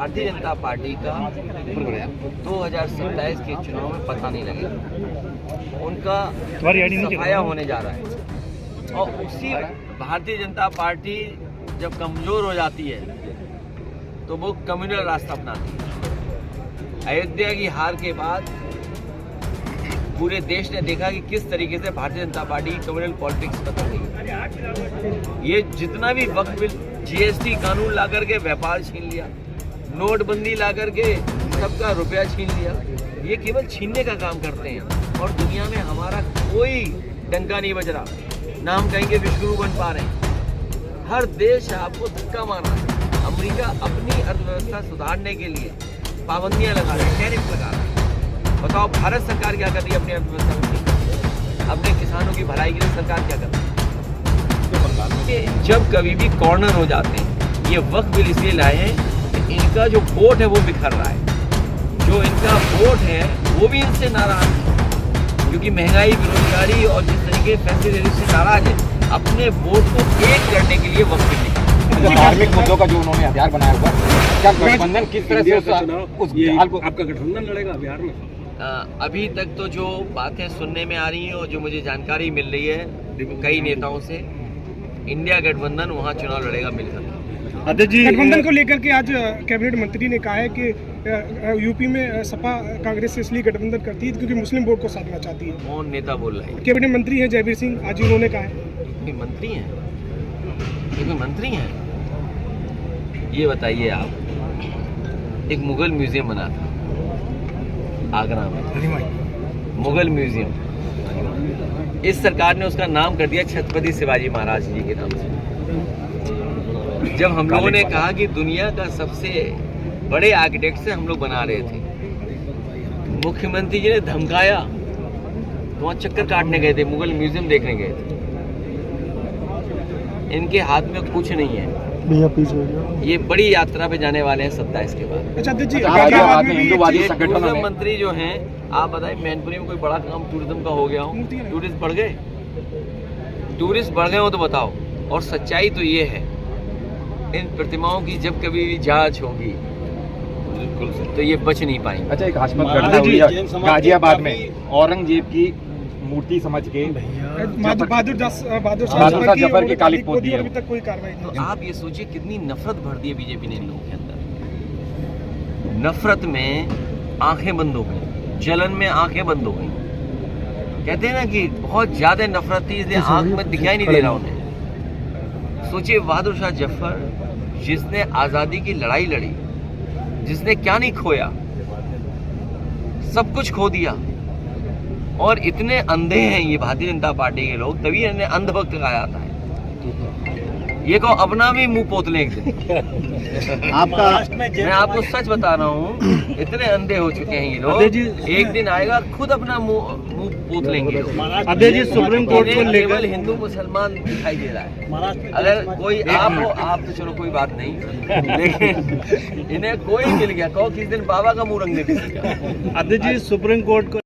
Bharatiya Janata party का 2027 के चुनाव में पता नहीं लगेगा। उनका सफाया होने जा रहा है और उसी भारतीय जनता पार्टी जब कमजोर हो जाती है तो वो कम्युनल रास्ता अपनाती है। अयोध्या की हार के बाद पूरे देश ने देखा कि किस तरीके से भारतीय जनता पार्टी की कम्युनल पॉलिटिक्स बदल गई है। ये जितना भी वक्त बिल जीएसटी कानून ला करके व्यापार छीन लिया, नोटबंदी ला करके सबका रुपया छीन लिया, ये केवल छीनने का काम करते हैं और दुनिया में हमारा कोई डंका नहीं बज रहा, ना हम कहेंगे विश्वगुरु बन पा रहे हैं। हर देश आपको धक्का मार रहा है। अमेरिका अपनी अर्थव्यवस्था सुधारने के लिए पाबंदियां लगा रहा है, टैरिफ लगा रहा है। बताओ भारत सरकार क्या कर रही है अपनी अर्थव्यवस्था में? अपने किसानों की भलाई के लिए सरकार क्या कर रही है? जब कभी भी कॉर्नर हो जाते हैं, ये वक्त बिल इसलिए लाए हैं कि इनका जो वोट है वो बिखर रहा है। जो इनका वोट है वो भी इनसे नाराज है, क्योंकि महंगाई, बेरोजगारी और जिस तरीके फैसले लेने से नाराज है। अपने वोट को एक करने के लिए वक्त बिल नहीं। धार्मिक मुद्दों का जो उन्होंने हथियार बनाया हुआ, क्या गठबंधन किस तरह से उस हाल को आपका गठबंधन लड़ेगा बिहार में? अभी तक तो जो बातें सुनने में आ रही हैं और जो मुझे जानकारी मिल रही है कई नेताओं से, इंडिया गठबंधन वहाँ चुनाव लड़ेगा मिलकर। अध्यक्ष जी, गठबंधन को लेकर के आज कैबिनेट मंत्री ने कहा है कि यूपी में सपा कांग्रेस से इसलिए गठबंधन करती है क्योंकि मुस्लिम वोट को साधना चाहती है। कौन नेता बोल रहे हैं? कैबिनेट मंत्री है जयवीर सिंह, आज उन्होंने कहा है। ये मंत्री हैं? ये कोई मंत्री हैं? ये बताइए आप, एक मुगल म्यूजियम बना था आगरा में, मुगल म्यूजियम, इस सरकार ने उसका नाम कर दिया छत्रपति शिवाजी महाराज जी के नाम से। जब हम लोगों ने कहा कि दुनिया का सबसे बड़े आर्किटेक्ट से हम लोग बना रहे थे, मुख्यमंत्री जी ने धमकाया तो वहाँ चक्कर काटने गए थे, मुगल म्यूजियम देखने गए थे। इनके हाथ में कुछ नहीं है। ये बड़ी यात्रा पे जाने वाले हैं 27 के बाद। अच्छा अध्यक्ष जी, टूरिज्म मंत्री जो हैं, आप बताइए मैनपुरी में कोई बड़ा काम टूरिज्म का हो गया हो? टूरिस्ट बढ़ गए? टूरिस्ट बढ़ गए हो तो बताओ। और सच्चाई तो ये है, इन प्रतिमाओं की जब कभी भी जांच होगी तो ये बच नहीं पाएंगे। अच्छा, एक हाशमत घटना हुई है गाजियाबाद में, औरंगजेब की मूर्ति समझ के बहादुर जफर की कालिक पोत दी है, अभी तक कोई कार्रवाई नहीं। तो आप ये सोचिए कितनी नफरत भर दी है बीजेपी ने इन लोगों के अंदर। नफरत में आंखें बंद हो गई, जलन में आंखें बंद हो गई। कहते हैं ना कि बहुत ज्यादा नफरत थी इसलिए आंख में दिखाई नहीं दे रहा उन्हें। सोचिए बहादुर शाह जफर, जिसने आजादी की लड़ाई लड़ी, जिसने क्या नहीं खोया, सब कुछ खो दिया। और इतने अंधे हैं ये भारतीय जनता पार्टी के लोग, तभी इन्हें अंधभक्त कहा जाता है। ये को अपना भी मुंह पोत लें एक दिन। मैं आपको सच बता रहा हूँ, इतने अंधे हो चुके हैं ये लोग, एक दिन आएगा खुद अपना मुंह पोत लेंगे। अध्यक्ष जी, सुप्रीम कोर्ट को केवल हिंदू मुसलमान दिखाई दे रहा है। अगर कोई आप हो, आप तो चलो कोई बात नहीं, लेकिन इन्हें कोई मिल गया, कहो किस दिन बाबा का मुंह रंग दे किसी का। अध्यक्ष जी, सुप्रीम कोर्ट को